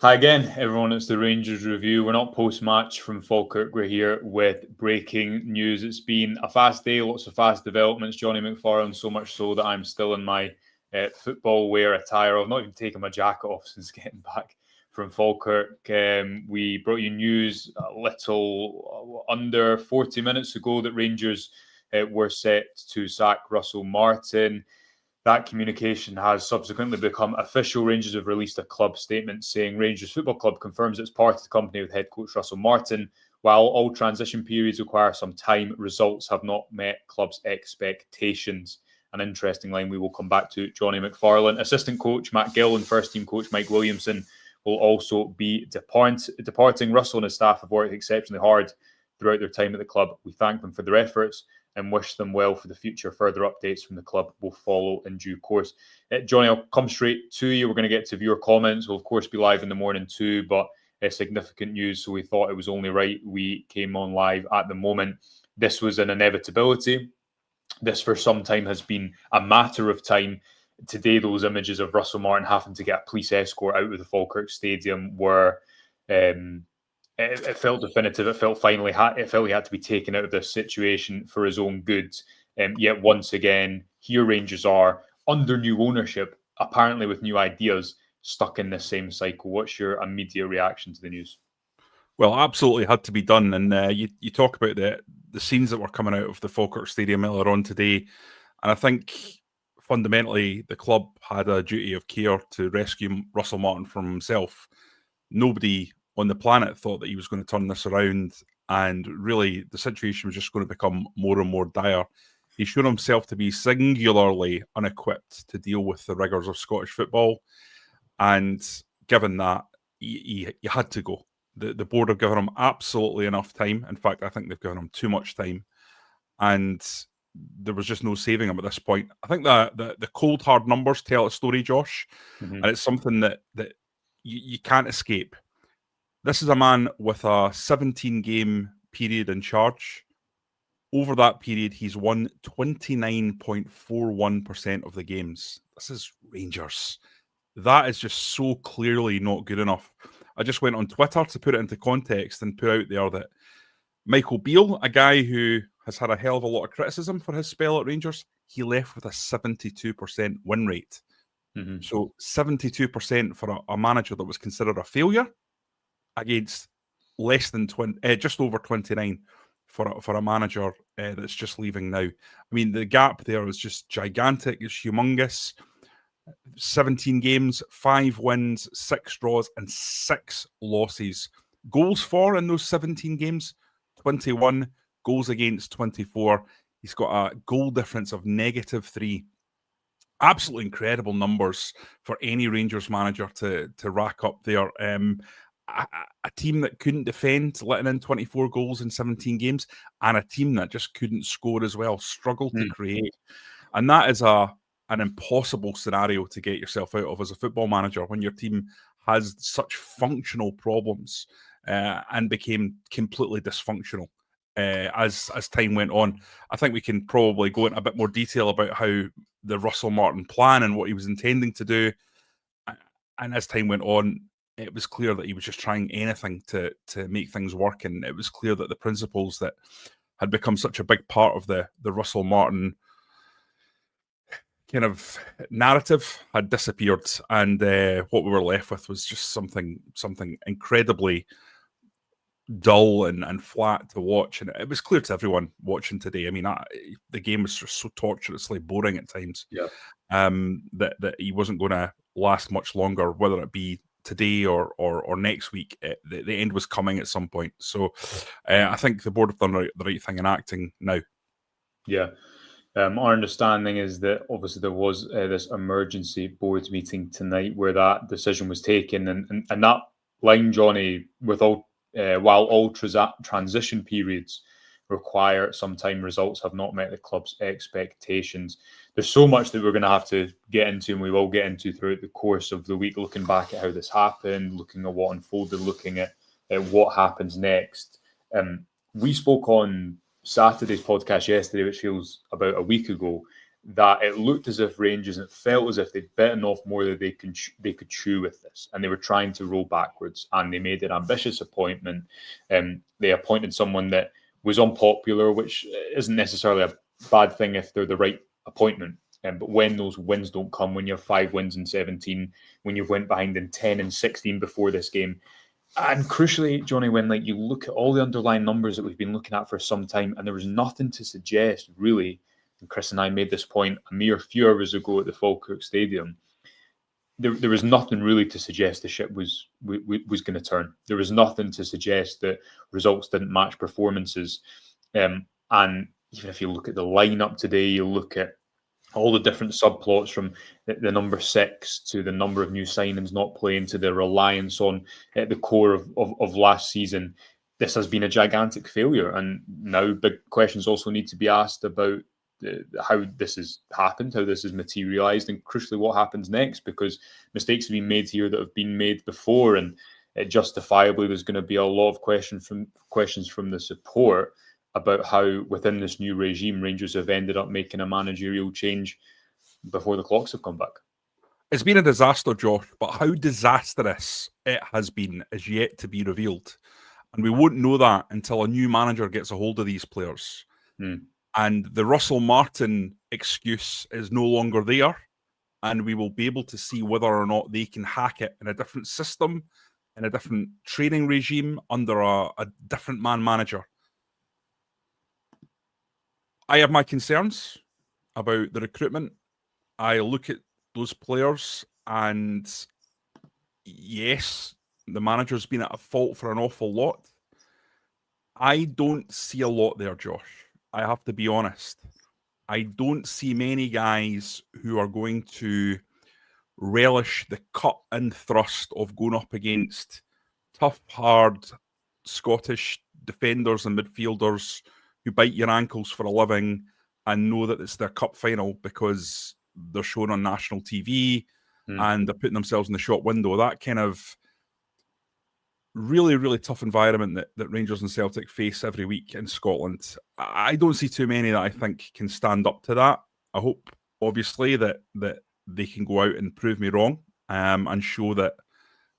Hi again, everyone. It's the Rangers Review. We're not post-match from Falkirk. We're here with breaking news. It's been a fast day, lots of fast developments. Johnny McFarlane, so much so that I'm still in my football wear attire. I've not even taken my jacket off since getting back from Falkirk. We brought you news a little under 40 minutes ago that Rangers were set to sack Russell Martin. That communication has subsequently become official. Rangers have released a club statement saying Rangers Football Club confirms it's part of the company with head coach Russell Martin. While all transition periods require some time, results have not met club's expectations. An interesting line we will come back to. Johnny McFarlane, assistant coach Matt Gill and first team coach Mike Williamson will also be departing. Russell and his staff have worked exceptionally hard throughout their time at the club. We thank them for their efforts and wish them well for the future. Further updates from the club will follow in due course. Johnny, I'll come straight to you. We're going to get to viewer comments. We'll, of course, be live in the morning too, but significant news, so we thought it was only right we came on live at the moment. This was an inevitability. This, for some time, has been a matter of time. Today, those images of Russell Martin having to get a police escort out of the Falkirk Stadium were... It felt definitive. It felt he had to be taken out of this situation for his own good. Yet once again, here Rangers are under new ownership, apparently with new ideas, stuck in this same cycle. What's your immediate reaction to the news? Well, absolutely had to be done. And you talk about the scenes that were coming out of the Falkirk Stadium earlier on today. And I think fundamentally the club had a duty of care to rescue Russell Martin from himself. Nobody on the planet thought that he was going to turn this around, and really the situation was just going to become more and more dire. He showed himself to be singularly unequipped to deal with the rigours of Scottish football, and given that, he had to go. The board have given him absolutely enough time. In fact, I think they've given him too much time, and there was just no saving him at this point. I think the cold hard numbers tell a story, Josh, and it's something that you can't escape. This is a man with a 17-game period in charge. Over that period, he's won 29.41% of the games. This is Rangers. That is just so clearly not good enough. I just went on Twitter to put it into context and put out there that Michael Beale, a guy who has had a hell of a lot of criticism for his spell at Rangers, he left with a 72% win rate. So 72% for a manager that was considered a failure, against less than just over 29 for a manager that's just leaving now. I mean, the gap there is just gigantic. It's humongous. 17 games, 5 wins, 6 draws, and 6 losses. Goals for in those 17 games, 21. Goals against, 24. He's got a goal difference of -3. Absolutely incredible numbers for any Rangers manager to rack up there. A team that couldn't defend, letting in 24 goals in 17 games, and a team that just couldn't score as well, struggled to create. And that is an impossible scenario to get yourself out of as a football manager when your team has such functional problems and became completely dysfunctional as time went on. I think we can probably go into a bit more detail about how the Russell Martin plan and what he was intending to do. And as time went on, it was clear that he was just trying anything to make things work, and it was clear that the principles that had become such a big part of the Russell Martin kind of narrative had disappeared, and what we were left with was just something incredibly dull and flat to watch. And it was clear to everyone watching today. I mean, the game was just so torturously boring at times. That he wasn't going to last much longer, whether it be today or next week. The end was coming at some point. So I think the board have done the right thing in acting now. Yeah. Our understanding is that obviously there was this emergency board meeting tonight where that decision was taken, and that line, Johnny, with all while all transition periods require some time, results have not met the club's expectations. There's so much that we're going to have to get into, and we will get into throughout the course of the week, looking back at how this happened, looking at what unfolded, looking at what happens next. We spoke on Saturday's podcast yesterday, which feels about a week ago, that it looked as if Rangers, it felt as if they'd bitten off more than they could chew with this, and they were trying to roll backwards. And they made an ambitious appointment. They appointed someone that was unpopular, which isn't necessarily a bad thing if they're the right appointment. But when those wins don't come, when you have 5 wins in 17, when you've went behind in 10 and 16 before this game, and crucially, Johnny, when you look at all the underlying numbers that we've been looking at for some time, and there was nothing to suggest, really, and Chris and I made this point a mere few hours ago at the Falkirk Stadium, there was nothing really to suggest the ship was going to turn. There was nothing to suggest that results didn't match performances. And even if you look at the lineup today, you look at all the different subplots from the number 6 to the number of new signings not playing to the reliance on the core of last season. This has been a gigantic failure. And now big questions also need to be asked about how this has happened, how this has materialised, and crucially what happens next, because mistakes have been made here that have been made before, and justifiably there's going to be a lot of questions from the support about how within this new regime Rangers have ended up making a managerial change before the clocks have come back. It's been a disaster, Josh, but how disastrous it has been is yet to be revealed. And we won't know that until a new manager gets a hold of these players. And the Russell Martin excuse is no longer there. And we will be able to see whether or not they can hack it in a different system, in a different training regime, under a different man manager. I have my concerns about the recruitment. I look at those players and yes, the manager's been at a fault for an awful lot. I don't see a lot there, Josh. I have to be honest. I don't see many guys who are going to relish the cut and thrust of going up against tough, hard Scottish defenders and midfielders who bite your ankles for a living and know that it's their cup final because they're shown on national TV and they're putting themselves in the shop window. That kind of really, really tough environment that Rangers and Celtic face every week in Scotland. I don't see too many that I think can stand up to that. I hope, obviously, that they can go out and prove me wrong and show that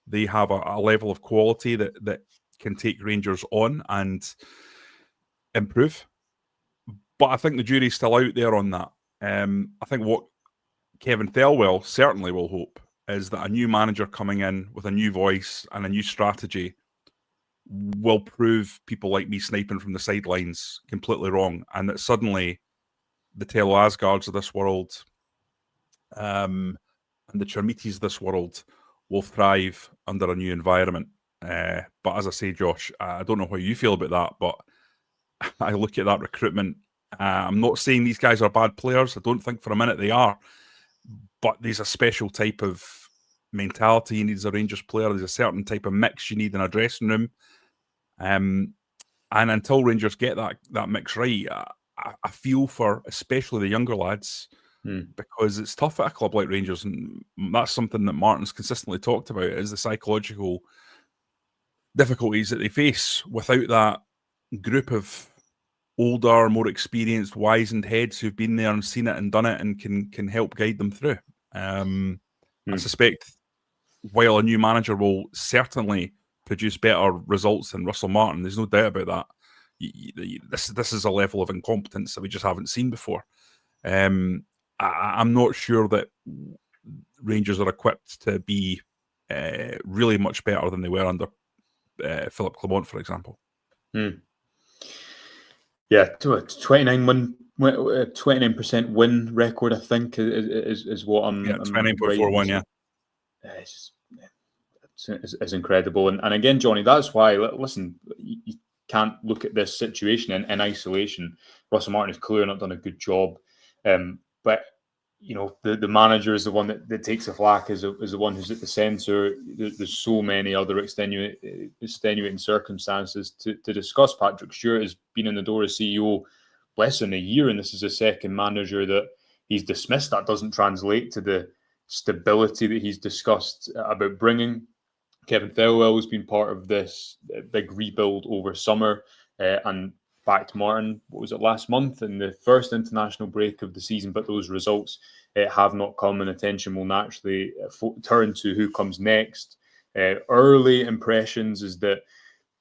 they have a level of quality that can take Rangers on and improve. But I think the jury's still out there on that. I think what Kevin Thelwell certainly will hope is that a new manager coming in with a new voice and a new strategy will prove people like me sniping from the sidelines completely wrong, and that suddenly the Telo Asgards of this world and the Chermitis of this world will thrive under a new environment. But as I say, Josh, I don't know how you feel about that, but I look at that recruitment. I'm not saying these guys are bad players. I don't think for a minute they are. But there's a special type of mentality you need as a Rangers player. There's a certain type of mix you need in a dressing room. And until Rangers get that mix right, I feel for especially the younger lads because it's tough at a club like Rangers. And that's something that Martin's consistently talked about, is the psychological difficulties that they face without that group of older, more experienced, wizened heads who've been there and seen it and done it and can help guide them through. I suspect while a new manager will certainly produce better results than Russell Martin, there's no doubt about that. This is a level of incompetence that we just haven't seen before. I'm not sure that Rangers are equipped to be really much better than they were under Philip Clement, for example. Yeah, to a 29% win record, I think, is what I'm. 29.41. Yeah, it's incredible, and again, Johnny, that's why. Listen, you can't look at this situation in isolation. Russell Martin has clearly not done a good job, but you know the manager is the one that takes the flak, is the one who's at the centre. There's so many other extenuating circumstances to discuss. Patrick Stewart has been in the door as CEO less than a year, and this is the second manager that he's dismissed. That doesn't translate to the stability that he's discussed about bringing. Kevin Thelwell has been part of this big rebuild over summer, and backed Martin, what was it, last month in the first international break of the season, but those results have not come, and attention will naturally turn to who comes next. Early impressions is that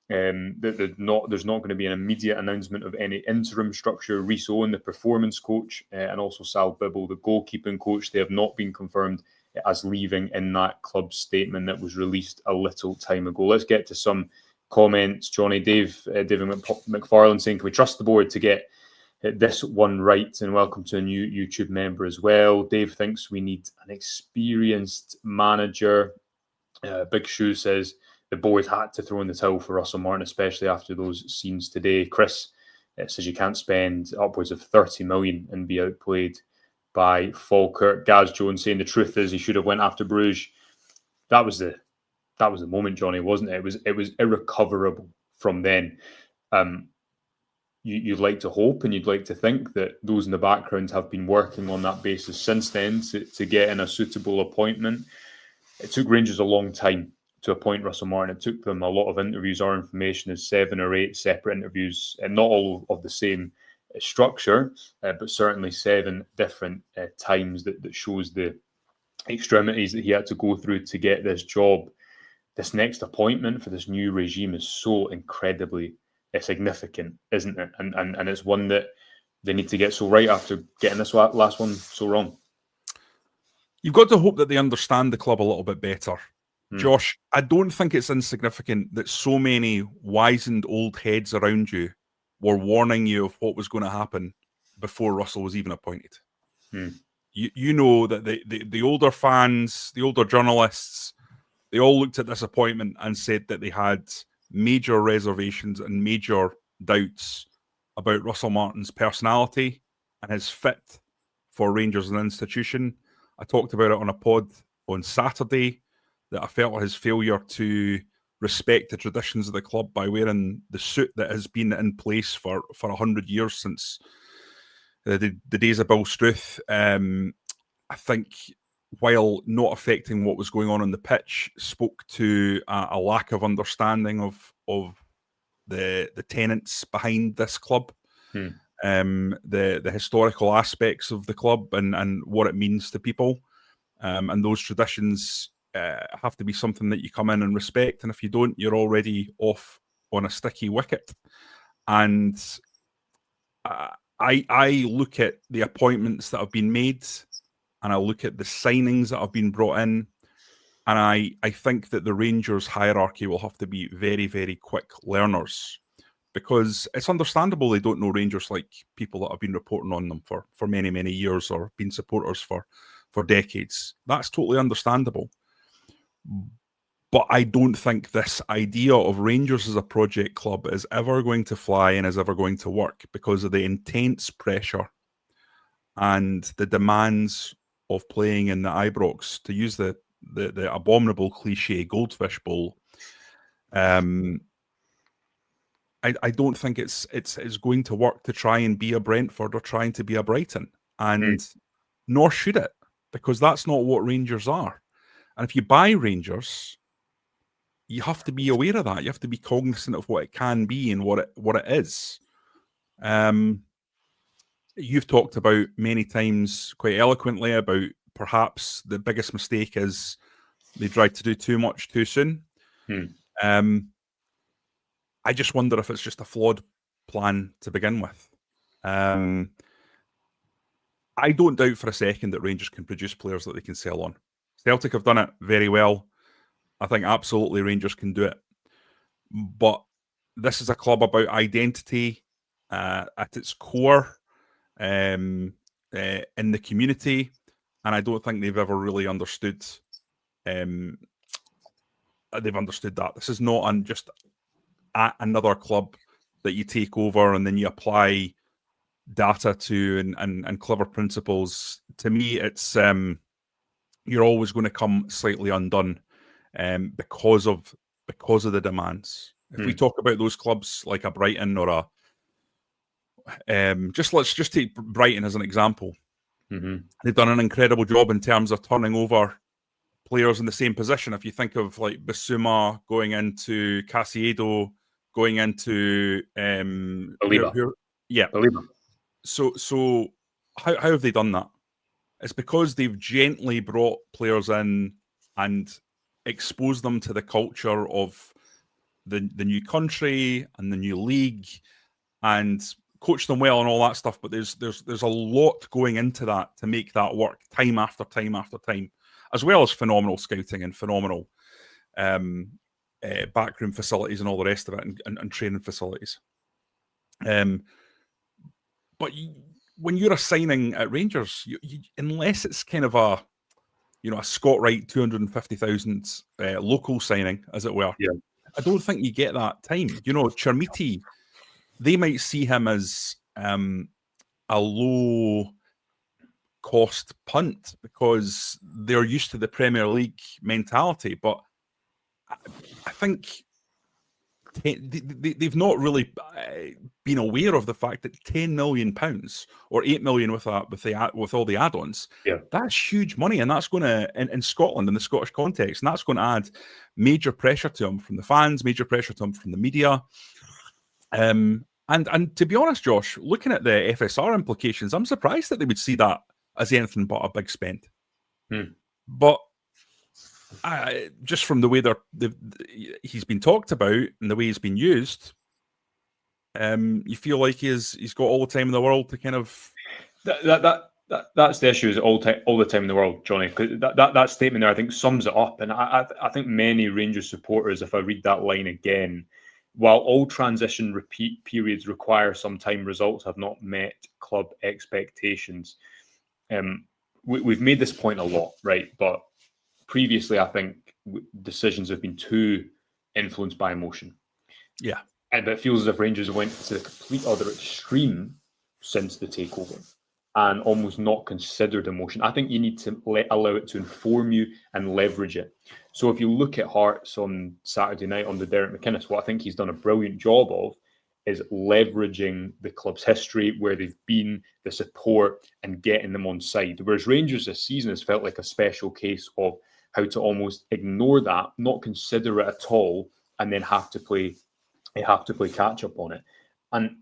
there's not going to be an immediate announcement of any interim structure. Rhys Owen, the performance coach, and also Sal Bibble, the goalkeeping coach, they have not been confirmed as leaving in that club statement that was released a little time ago. Let's get to some comments. Johnny, David McFarlane saying, can we trust the board to get this one right? And welcome to a new YouTube member as well. Dave thinks we need an experienced manager. Big Shoe says the board had to throw in the towel for Russell Martin, especially after those scenes today. Chris says you can't spend upwards of 30 million and be outplayed by Falkirk. Gaz Jones saying the truth is he should have went after Bruges. That was the moment, Johnny, wasn't it? It was irrecoverable from then. You'd like to hope and you'd like to think that those in the background have been working on that basis since then to get in a suitable appointment. It took Rangers a long time to appoint Russell Martin. It took them a lot of interviews. Our information is 7 or 8 separate interviews, and not all of the same structure, but certainly 7 different times that shows the extremities that he had to go through to get this job. This next appointment for this new regime is so incredibly significant, isn't it? And it's one that they need to get so right after getting this last one so wrong. You've got to hope that they understand the club a little bit better. Josh, I don't think it's insignificant that so many wizened old heads around you were warning you of what was going to happen before Russell was even appointed. You know that the older fans, the older journalists, they all looked at this appointment and said that they had major reservations and major doubts about Russell Martin's personality and his fit for Rangers as an institution. I talked about it on a pod on Saturday, that I felt his failure to respect the traditions of the club by wearing the suit that has been in place for 100 years since the days of Bill Struth. I think, while not affecting what was going on the pitch, spoke to a lack of understanding of the tenets behind this club, the historical aspects of the club and what it means to people. And those traditions have to be something that you come in and respect. And if you don't, you're already off on a sticky wicket. And I look at the appointments that have been made, and I look at the signings that have been brought in, and I think that the Rangers hierarchy will have to be very, very quick learners, because it's understandable they don't know Rangers like people that have been reporting on them for many, many years or been supporters for decades. That's totally understandable. But I don't think this idea of Rangers as a project club is ever going to fly and is ever going to work, because of the intense pressure and the demands of playing in the Ibrox, to use the abominable cliche Goldfish Bowl. I don't think it's going to work to try and be a Brentford or trying to be a Brighton, and nor should it, because that's not what Rangers are. And if you buy Rangers, you have to be aware of that. You have to be cognizant of what it can be and what it is. You've talked about many times, quite eloquently, about perhaps the biggest mistake is they tried to do too much too soon. I just wonder if it's just a flawed plan to begin with. I don't doubt for a second that Rangers can produce players that they can sell on. Celtic have done it very well. I think absolutely Rangers can do it. But this is a club about identity at its core, in the community, and I don't think they've ever really understood. They've understood that this is not just another club that you take over and then you apply data to and clever principles. To me, it's you're always going to come slightly undone because of the demands. If we talk about those clubs like a Brighton or let's just take Brighton as an example. They've done an incredible job in terms of turning over players in the same position. If you think of like Bissouma going into Caicedo, going into Baliba. yeah. Baliba. So how have they done that? It's because they've gently brought players in and exposed them to the culture of the new country and the new league, and coach them well and all that stuff. But there's a lot going into that to make that work time after time after time, as well as phenomenal scouting and phenomenal backroom facilities and all the rest of it, and training facilities. But when you're assigning at Rangers, unless it's kind of a Scott Wright 250,000 local signing, as it were, I don't think you get that time. Chermiti, they might see him as a low cost punt because they're used to the Premier League mentality. But I think they've not really been aware of the fact that £10 million or £8 million with all the add-ons, that's huge money, and that's going to in Scotland, in the Scottish context, and that's going to add major pressure to him from the fans, major pressure to him from the media. And to be honest, Josh, looking at the FSR implications, I'm surprised that they would see that as anything but a big spend. But just from the way he's been talked about and the way he's been used, you feel like he's got all the time in the world to kind of that's the issue, is all the time in the world, Johnny. Because that statement there, I think, sums it up. And I think many Rangers supporters, if I read that line again, while all transition repeat periods require some time, results have not met club expectations. We've made this point a lot, right? But previously, I think decisions have been too influenced by emotion. Yeah. And it feels as if Rangers went to the complete other extreme since the takeover and almost not considered emotion. I think you need to allow it to inform you and leverage it. So if you look at Hearts on Saturday night under Derek McInnes, what I think he's done a brilliant job of is leveraging the club's history, where they've been, the support, and getting them on side. Whereas Rangers this season has felt like a special case of how to almost ignore that, not consider it at all, and then have to play catch up on it. And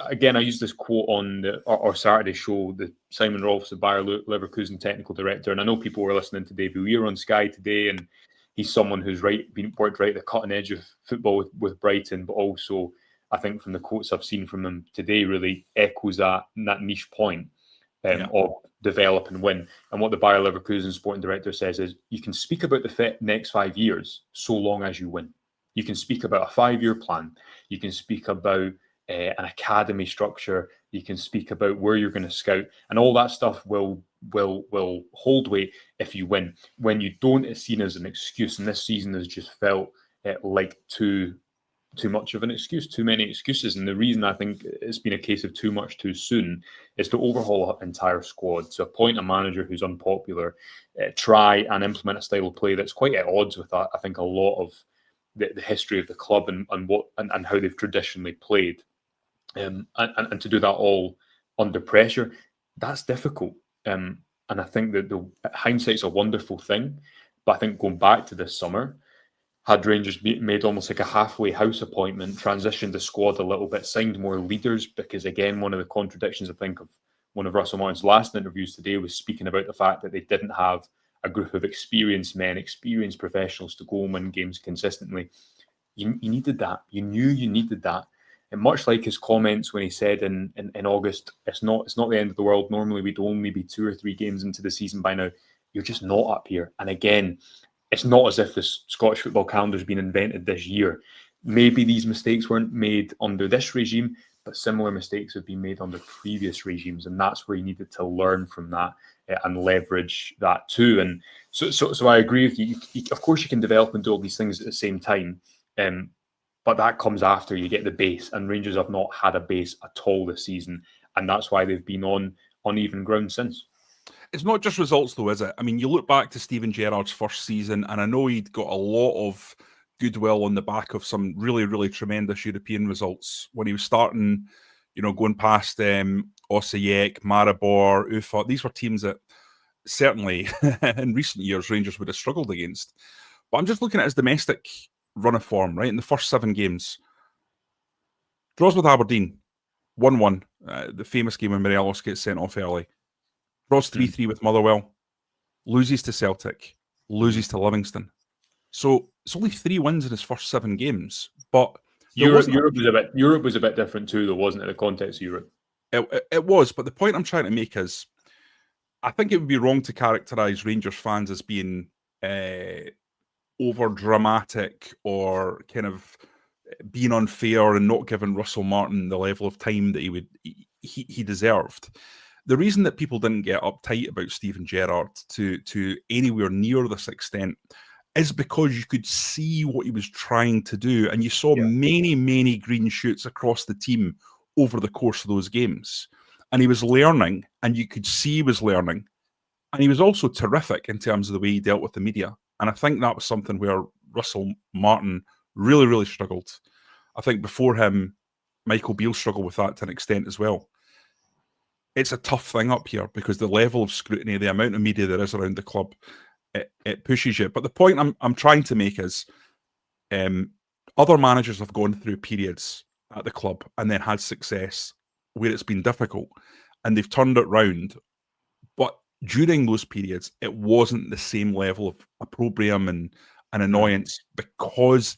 again, I used this quote on our Saturday show, the Simon Rolfs, the Bayer Leverkusen technical director, and I know people were listening to David Weir on Sky today, and he's someone who's been worked right at the cutting edge of football with Brighton, but also I think from the quotes I've seen from him today really echoes that niche point of develop and win. And what the Bayer Leverkusen sporting director says is, you can speak about the next 5 years so long as you win. You can speak about a 5-year plan. You can speak about an academy structure. You can speak about where you're going to scout, and all that stuff will hold weight if you win. When you don't, it's seen as an excuse, and this season has just felt like too much of an excuse, too many excuses. And the reason I think it's been a case of too much too soon is to overhaul an entire squad, to appoint a manager who's unpopular, try and implement a style of play that's quite at odds with that. I think a lot of the history of the club and how they've traditionally played, and to do that all under pressure, that's difficult. And I think that the hindsight's a wonderful thing, but I think going back to this summer, had Rangers made almost like a halfway house appointment, transitioned the squad a little bit, signed more leaders, because again, one of the contradictions I think of one of Russell Martin's last interviews today was speaking about the fact that they didn't have a group of experienced men, experienced professionals to go and win games consistently. You needed that. You knew you needed that. And much like his comments when he said in August, it's not the end of the world. Normally we'd only be 2 or 3 games into the season by now. You're just not up here. And again, it's not as if the Scottish football calendar has been invented this year. Maybe these mistakes weren't made under this regime, but similar mistakes have been made under previous regimes, and that's where you needed to learn from that and leverage that too. And so I agree with you. Of course, you can develop and do all these things at the same time, but that comes after you get the base, and Rangers have not had a base at all this season, and that's why they've been on uneven ground since. It's not just results, though, is it? I mean, you look back to Steven Gerrard's first season, and I know he'd got a lot of goodwill on the back of some really, really tremendous European results when he was starting, going past Osijek, Maribor, Ufa. These were teams that certainly in recent years Rangers would have struggled against. But I'm just looking at his domestic run of form, right? In the first 7 games, Draws with Aberdeen, 1-1. The famous game when Morelos gets sent off early. Draws 3-3 with Motherwell. Loses to Celtic. Loses to Livingston. So it's only 3 wins in his first 7 games. But Europe was a bit different too, though, wasn't it? The context of Europe. It was. But the point I'm trying to make is, I think it would be wrong to characterise Rangers fans as being over dramatic or kind of being unfair and not giving Russell Martin the level of time that he deserved. The reason that people didn't get uptight about Steven Gerrard to anywhere near this extent is because you could see what he was trying to do, and you saw many green shoots across the team over the course of those games. And he was learning, and you could see he was learning. And he was also terrific in terms of the way he dealt with the media. And I think that was something where Russell Martin really struggled. I think before him, Michael Beale struggled with that to an extent as well. It's a tough thing up here because the level of scrutiny, the amount of media there is around the club, it pushes you. But the point I'm trying to make is other managers have gone through periods at the club and then had success where it's been difficult and they've turned it round. But during those periods, it wasn't the same level of opprobrium and annoyance because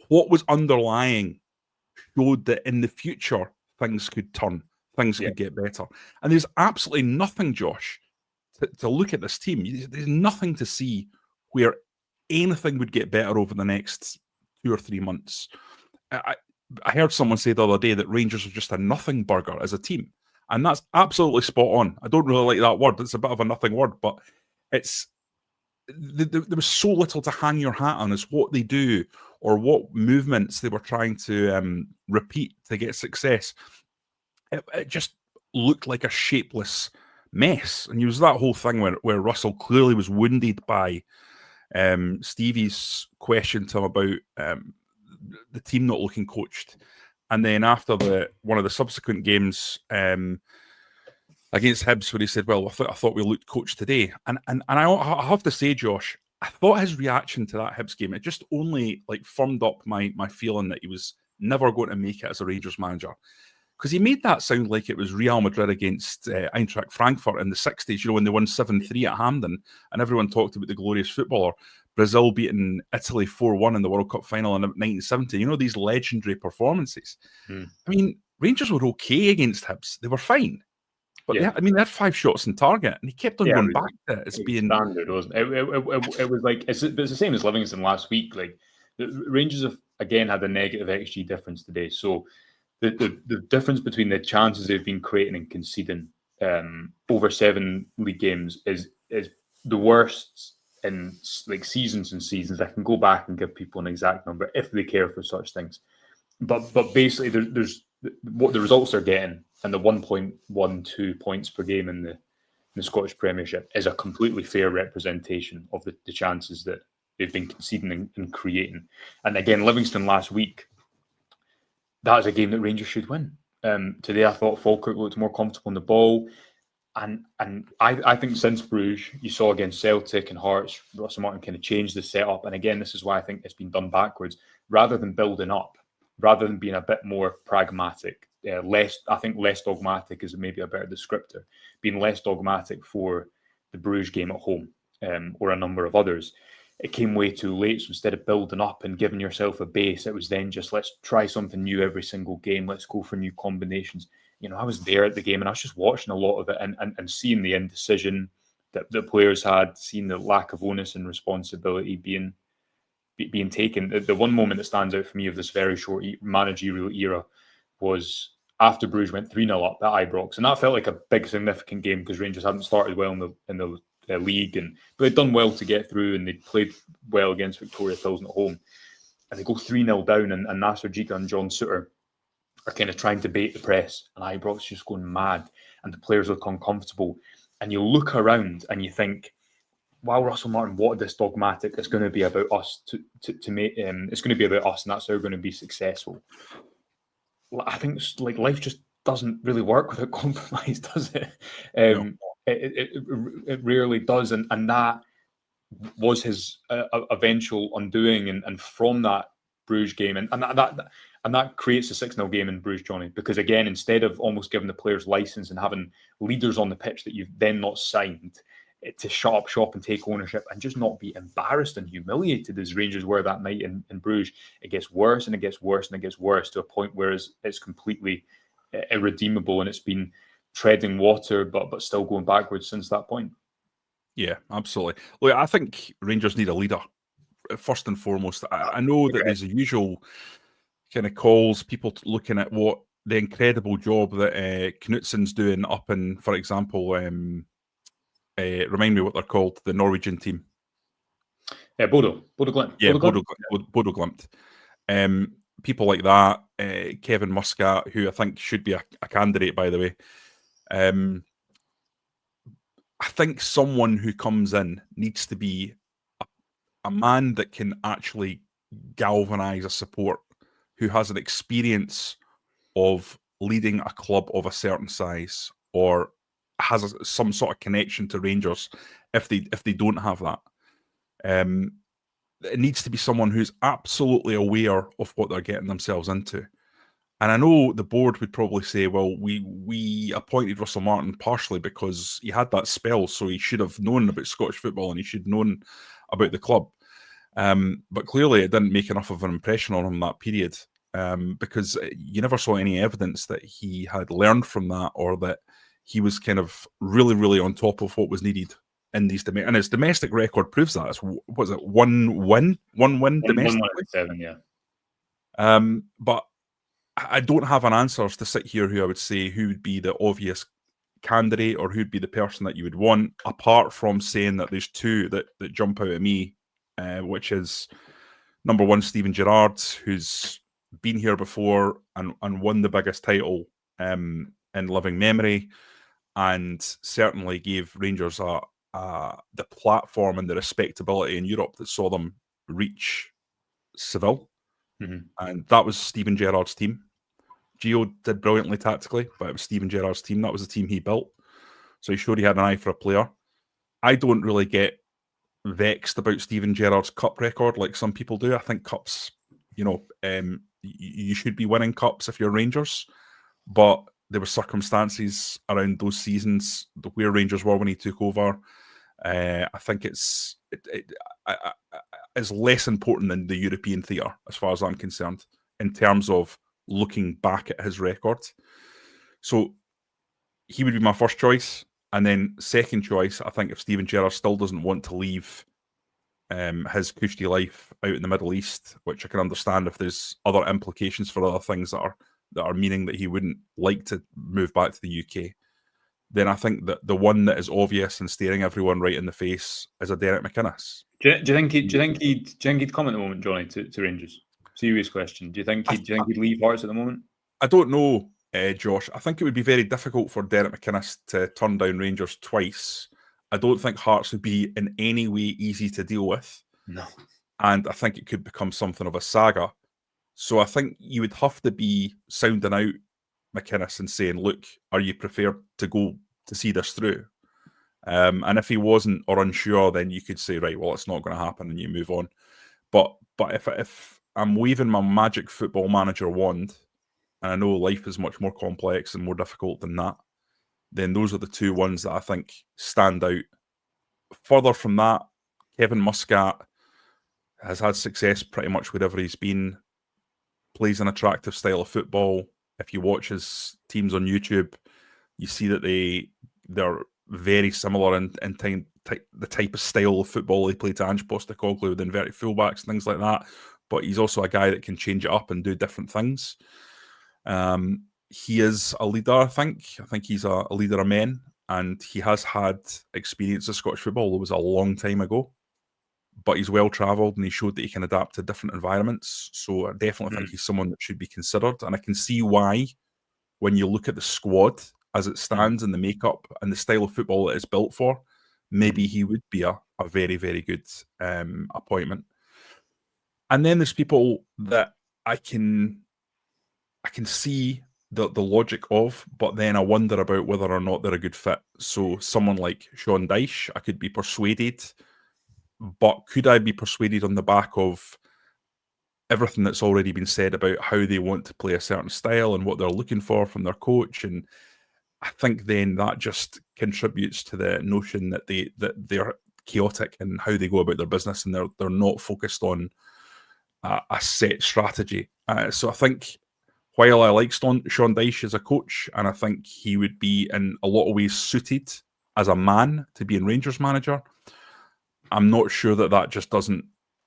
what was underlying showed that in the future, things could turn, things could get better. And there's absolutely nothing, Josh, to look at this team. There's nothing to see where anything would get better over the next 2 or 3 months. I heard someone say the other day that Rangers are just a nothing burger as a team. And that's absolutely spot on. I don't really like that word. It's a bit of a nothing word, but it's there was so little to hang your hat on as what they do or what movements they were trying to repeat to get success. It just looked like a shapeless mess. And it was that whole thing where Russell clearly was wounded by Stevie's question to him about the team not looking coached. And then after one of the subsequent games against Hibs, where he said, "Well, I thought we looked coached today," and I have to say, Josh, I thought his reaction to that Hibs game, it just only like firmed up my feeling that he was never going to make it as a Rangers manager, because he made that sound like it was Real Madrid against Eintracht Frankfurt in the 60s, when they won 7-3 at Hampden, and everyone talked about the glorious footballer. Brazil beating Italy 4-1 in the World Cup final in 1970. These legendary performances. I mean, Rangers were okay against Hibs. They were fine. But they had 5 shots on target, and he kept on going back to it as being standard, wasn't it? It was like it's the same as Livingston last week. Like the Rangers have again had a negative XG difference today. So the difference between the chances they've been creating and conceding over 7 league games is the worst in like seasons and seasons. I can go back and give people an exact number if they care for such things. But basically, there's what the results are getting, and the 1.12 points per game in the Scottish Premiership is a completely fair representation of the chances that they've been conceding and creating. And again, Livingston last week, that was a game that Rangers should win. Today, I thought Falkirk looked more comfortable on the ball. And I think since Bruges, you saw against Celtic and Hearts, Russell Martin kind of changed the setup. And again, this is why I think it's been done backwards. Rather than building up, rather than being a bit more pragmatic, less dogmatic is maybe a better descriptor, being less dogmatic for the Bruges game at home or a number of others. It came way too late. So instead of building up and giving yourself a base, it was then just, let's try something new every single game. Let's go for new combinations. I was there at the game and I was just watching a lot of it and seeing the indecision that the players had, seeing the lack of onus and responsibility being taken. The one moment that stands out for me of this very short managerial era was after Bruges went 3-0 up at Ibrox. And that felt like a big significant game because Rangers hadn't started well in the league, but they'd done well to get through and they'd played well against Victoria Pilsen at home. And they go 3-0 down and Nasser Jika and John Suter are kind of trying to bait the press, and Ibrox just going mad, and the players look uncomfortable. And you look around and you think, wow, Russell Martin, what this dogmatic is going to be about us to make. It's going to be about us, and that's how we're going to be successful. I think like life just doesn't really work without compromise, does it? No. It rarely does, and that was his eventual undoing. And from that Bruges game, and that And that creates a 6-0 game in Bruges, Johnny, because again, instead of almost giving the players license and having leaders on the pitch that you've then not signed to shut up shop and take ownership and just not be embarrassed and humiliated as Rangers were that night in Bruges, it gets worse and it gets worse and it gets worse to a point where it's completely irredeemable, and it's been treading water but still going backwards since that point. Yeah, absolutely. Look, I think Rangers need a leader first and foremost. I know that there's a usual kind of calls, people looking at what the incredible job that Knutsen's doing up in, for example, remind me what they're called, the Norwegian team. Bodo Glimt. Yeah, Bodo Glimt. People like that, Kevin Muscat, who I think should be a candidate, by the way. I think someone who comes in needs to be a man that can actually galvanise a support, who has an experience of leading a club of a certain size, or has some sort of connection to Rangers. If they don't have that, it needs to be someone who's absolutely aware of what they're getting themselves into. And I know the board would probably say, well, we appointed Russell Martin partially because he had that spell, so he should have known about Scottish football and he should have known about the club. But clearly it didn't make enough of an impression on him that period, because you never saw any evidence that he had learned from that, or that he was kind of really, really on top of what was needed in these and his domestic record proves that. It's, what is it, one win domestically? 1-7, yeah. But I don't have an answer to sit here who I would say who would be the obvious candidate or who'd be the person that you would want, apart from saying that there's two that jump out at me, which is number one, Steven Gerrard, who's been here before and won the biggest title in living memory, and certainly gave Rangers the platform and the respectability in Europe that saw them reach Seville. And that was Steven Gerrard's team. Gio did brilliantly tactically, but it was Steven Gerrard's team. That was the team he built. So he showed he had an eye for a player. I don't really get vexed about Steven Gerrard's cup record like some people do. I think cups, you should be winning cups if you're Rangers, but there were circumstances around those seasons where Rangers were when he took over. I think it's less important than the European theatre, as far as I'm concerned, in terms of looking back at his record. So he would be my first choice. And then second choice, I think if Steven Gerrard still doesn't want to leave his cushy life out in the Middle East, which I can understand if there's other implications for other things that are meaning that he wouldn't like to move back to the UK, then I think that the one that is obvious and staring everyone right in the face is a Derek McInnes. Do you think he'd come at the moment, Johnny, to Rangers? Serious question. Do you think he'd leave Hearts at the moment? I don't know, Josh. I think it would be very difficult for Derek McInnes to turn down Rangers twice. I don't think Hearts would be in any way easy to deal with. No. And I think it could become something of a saga. So I think you would have to be sounding out McInnes and saying, look, are you prepared to go to see this through? And if he wasn't or unsure, then you could say, right, well, it's not going to happen, and you move on. But if I'm waving my magic football manager wand, and I know life is much more complex and more difficult than that, then those are the two ones that I think stand out. Further from that, Kevin Muscat has had success pretty much wherever he's been, plays an attractive style of football. If you watch his teams on YouTube, you see that they're very similar in the type of style of football they play to Ange Postecoglou with inverted fullbacks, things like that. But he's also a guy that can change it up and do different things. He is a leader, I think. I think he's a leader of men, and he has had experience of Scottish football. It was a long time ago, but he's well-travelled and he showed that he can adapt to different environments. So I definitely think he's someone that should be considered. And I can see why, when you look at the squad as it stands and the makeup and the style of football that it's built for, maybe he would be a very, very good appointment. And then there's people that I can see the logic of, but then I wonder about whether or not they're a good fit. So someone like Sean Dyche, I could be persuaded, but could I be persuaded on the back of everything that's already been said about how they want to play a certain style and what they're looking for from their coach. And I think then that just contributes to the notion that they're chaotic in how they go about their business, and they're not focused on a set strategy. So I think while I like Sean Dyche as a coach, and I think he would be in a lot of ways suited as a man to be in Rangers manager, I'm not sure that just doesn't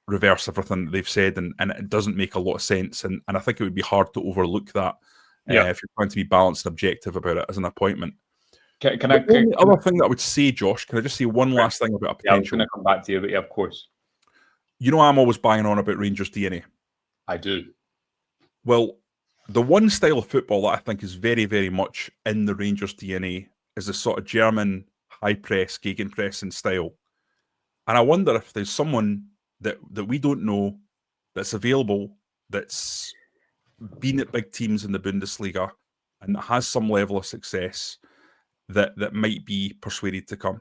reverse everything that they've said, and it doesn't make a lot of sense. And I think it would be hard to overlook that if you're trying to be balanced and objective about it as an appointment. The only other thing that I would say, Josh, can I just say one last thing about a potential? Yeah, I was going to come back to you, but yeah, of course. You know, I'm always banging on about Rangers DNA. I do. Well, the one style of football that I think is very, very much in the Rangers DNA is the sort of German high press, gegenpressing style. And I wonder if there's someone that we don't know that's available, that's been at big teams in the Bundesliga and that has some level of success that might be persuaded to come.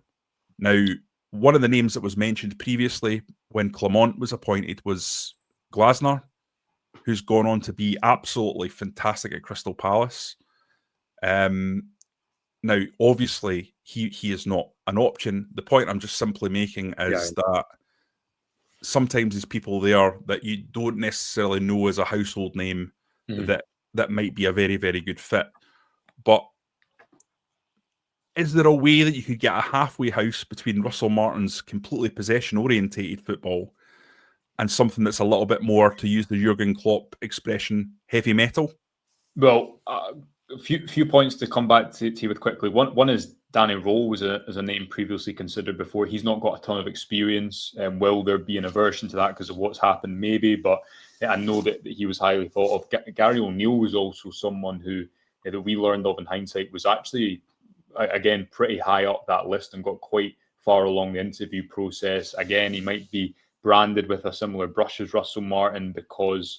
Now, one of the names that was mentioned previously when Clement was appointed was Glasner, who's gone on to be absolutely fantastic at Crystal Palace. Now, obviously, he is not an option. The point I'm just simply making is that sometimes there's people there that you don't necessarily know as a household name that might be a very, very good fit. But is there a way that you could get a halfway house between Russell Martin's completely possession-orientated football and something that's a little bit more, to use the Jurgen Klopp expression, heavy metal? Well, a few points to come back to you with quickly. One is Danny Rowe was a name previously considered before. He's not got a ton of experience. Will there be an aversion to that because of what's happened? Maybe, but I know that he was highly thought of. Gary O'Neill was also someone who that we learned of in hindsight was actually, again, pretty high up that list and got quite far along the interview process. Again, he might be branded with a similar brush as Russell Martin because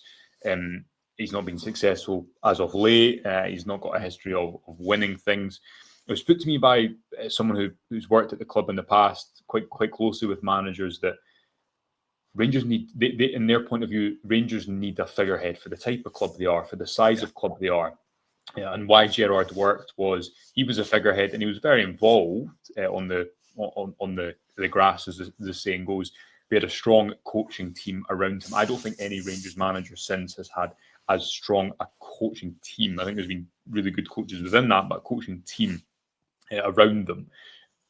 he's not been successful as of late. He's not got a history of winning things. It was put to me by someone who's worked at the club in the past, quite closely with managers, that Rangers need, in their point of view, Rangers need a figurehead for the type of club they are, for the size of club they are. And why Gerrard worked was he was a figurehead and he was very involved on the grass, as the saying goes. We had a strong coaching team around him. I don't think any Rangers manager since has had as strong a coaching team. I think there's been really good coaches within that, but a coaching team around them.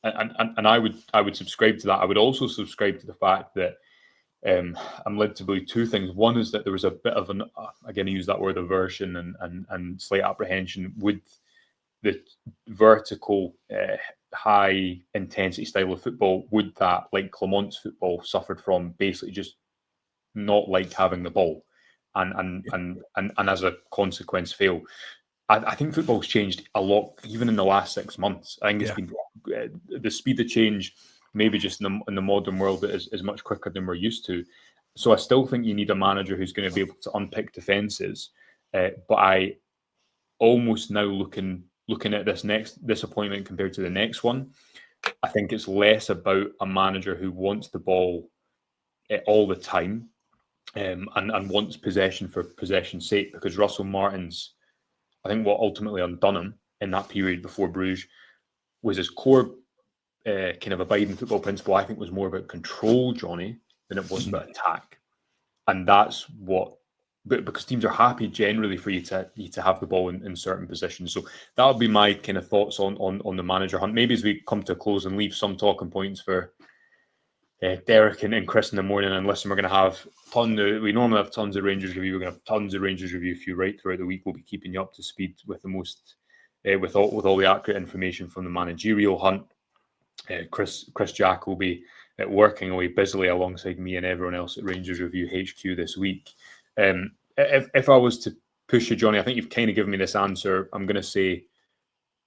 And I would subscribe to that. I would also subscribe to the fact that I'm led to believe two things. One is that there was a bit of an, again, I use that word, aversion and slight apprehension with the vertical, high intensity style of football. Would that, like Clement's football, suffered from basically just not like having the ball, and as a consequence fail. I think football's changed a lot, even in the last 6 months. I think it's been the speed of change. Maybe just in the modern world is much quicker than we're used to. So I still think you need a manager who's going to be able to unpick defences. But I almost now looking at this appointment compared to the next one, I think it's less about a manager who wants the ball all the time and wants possession for possession's sake, because Russell Martin's, I think what ultimately undone him in that period before Bruges was his core kind of abiding football principle. I think was more about control, Johnny, than it was about attack. And that's what, because teams are happy generally for you to have the ball in certain positions. So that would be my kind of thoughts on the manager hunt. Maybe as we come to a close and leave some talking points for Derek and Chris in the morning. And listen, we're going to have we normally have tons of Rangers review. We're going to have tons of Rangers review for you right throughout the week. We'll be keeping you up to speed with the most, with all the accurate information from the managerial hunt. Chris Jack will be working away busily alongside me and everyone else at Rangers Review HQ this week. If I was to push you, Johnny, I think you've kind of given me this answer. I'm going to say,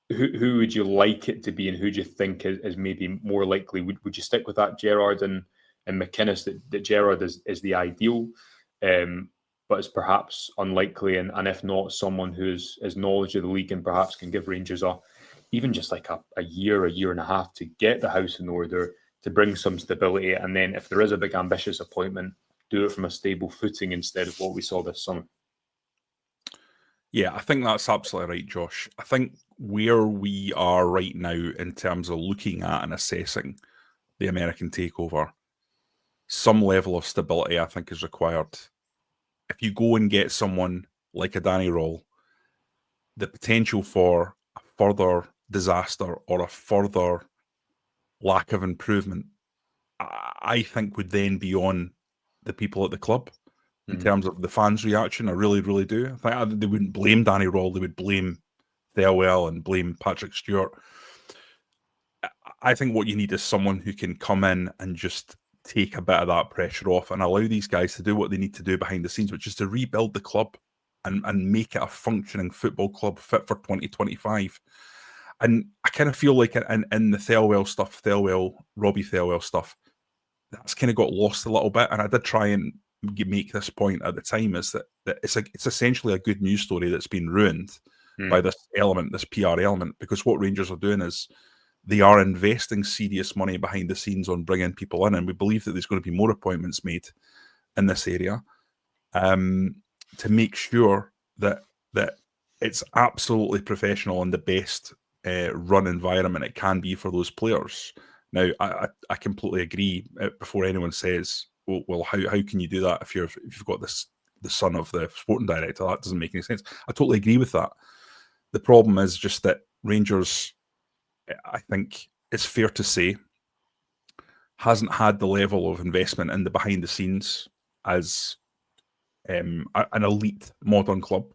who would you like it to be, and who do you think is maybe more likely? Would you stick with that Gerrard and McInnes, that Gerrard is the ideal, but is perhaps unlikely, and if not, someone who has knowledge of the league and perhaps can give Rangers even just like a year and a half to get the house in order, to bring some stability, and then if there is a big ambitious appointment, do it from a stable footing instead of what we saw this summer. Yeah, I think that's absolutely right, Josh. I think where we are right now in terms of looking at and assessing the American takeover, some level of stability, I think, is required. If you go and get someone like a Danny Roll, the potential for a further disaster or a further lack of improvement, I think would then be on the people at the club in terms of the fans' reaction. I really, really do. I think they wouldn't blame Danny Roll, they would blame Thelwell and blame Patrick Stewart. I think what you need is someone who can come in and just take a bit of that pressure off and allow these guys to do what they need to do behind the scenes, which is to rebuild the club and make it a functioning football club fit for 2025. And I kind of feel like in the Robbie Thelwell stuff, that's kind of got lost a little bit. And I did try and make this point at the time, is that it's essentially a good news story that's been ruined by this element, this PR element, because what Rangers are doing is they are investing serious money behind the scenes on bringing people in, and we believe that there's going to be more appointments made in this area to make sure that it's absolutely professional and the best run environment it can be for those players. Now, I completely agree. Before anyone says, "Well, how can you do that if you've got the son of the sporting director?" That doesn't make any sense. I totally agree with that. The problem is just that Rangers, I think it's fair to say, hasn't had the level of investment in the behind the scenes as an elite modern club,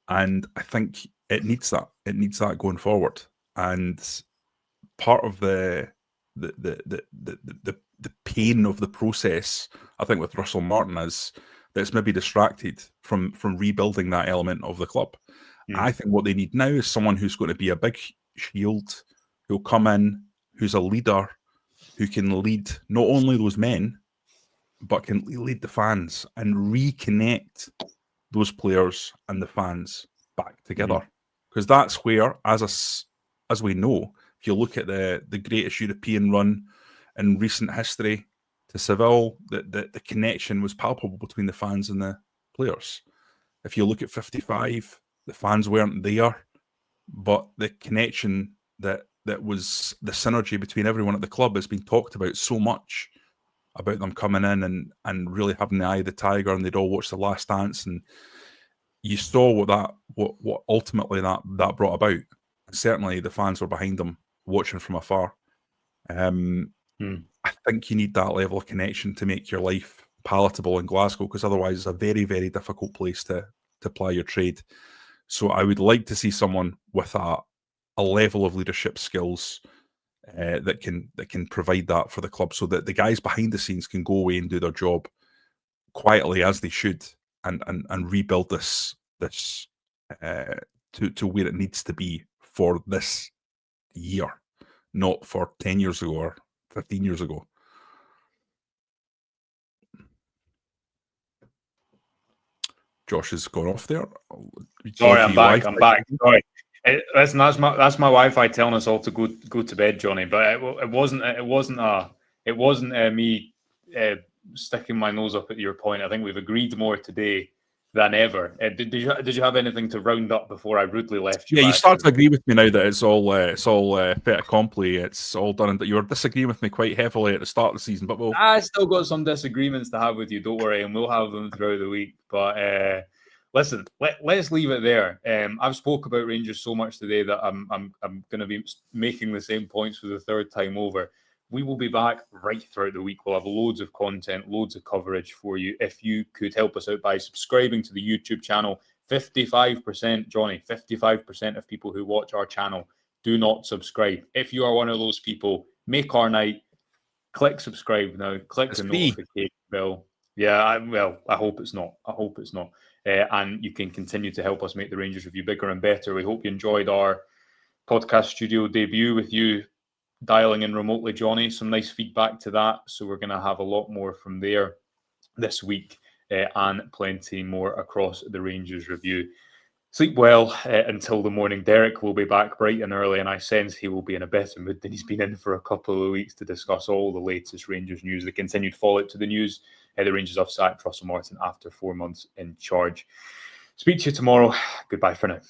and I think it needs that. It needs that going forward. And part of the pain of the process, I think, with Russell Martin is that it's maybe distracted from rebuilding that element of the club. I think what they need now is someone who's going to be a big shield, who'll come in, who's a leader, who can lead not only those men, but can lead the fans and reconnect those players and the fans back together. Because that's where, as we know, if you look at the greatest European run in recent history to Seville, the connection was palpable between the fans and the players. If you look at 55, the fans weren't there, but the connection that was the synergy between everyone at the club has been talked about so much, about them coming in and really having the eye of the tiger, and they'd all watch The Last Dance, and you saw what ultimately that brought about. Certainly the fans were behind them, watching from afar. I think you need that level of connection to make your life palatable in Glasgow, because otherwise it's a very, very difficult place to ply your trade. So I would like to see someone with a level of leadership skills that can provide that for the club, so that the guys behind the scenes can go away and do their job quietly, as they should, and rebuild this to where it needs to be for this year, not for 10 years ago or 15 years ago. Josh has gone off there. Sorry, I'm back. Sorry. Listen, that's my Wi-Fi telling us all to go to bed, Johnny. But it wasn't me sticking my nose up at your point. I think we've agreed more today than ever. Did you have anything to round up before I rudely left you? Yeah, you start to agree with me now that it's all fait accompli. It's all done, and you were disagreeing with me quite heavily at the start of the season. But I still got some disagreements to have with you. Don't worry, and we'll have them throughout the week. But listen, let's leave it there. I've spoke about Rangers so much today that I'm going to be making the same points for the third time over. We will be back right throughout the week. We'll have loads of content, loads of coverage for you. If you could help us out by subscribing to the YouTube channel, 55%, Johnny, 55% of people who watch our channel do not subscribe. If you are one of those people, make our night. Click subscribe now. Click the notification bell. Yeah, I hope it's not. And you can continue to help us make the Rangers Review bigger and better. We hope you enjoyed our podcast studio debut with you dialing in remotely, Johnny. Some nice feedback to that. So we're going to have a lot more from there this week and plenty more across the Rangers Review. Sleep well until the morning. Derek will be back bright and early, and I sense he will be in a better mood than he's been in for a couple of weeks to discuss all the latest Rangers news, the continued fallout to the news. The Rangers have sacked Russell Martin after 4 months in charge. Speak to you tomorrow. Goodbye for now.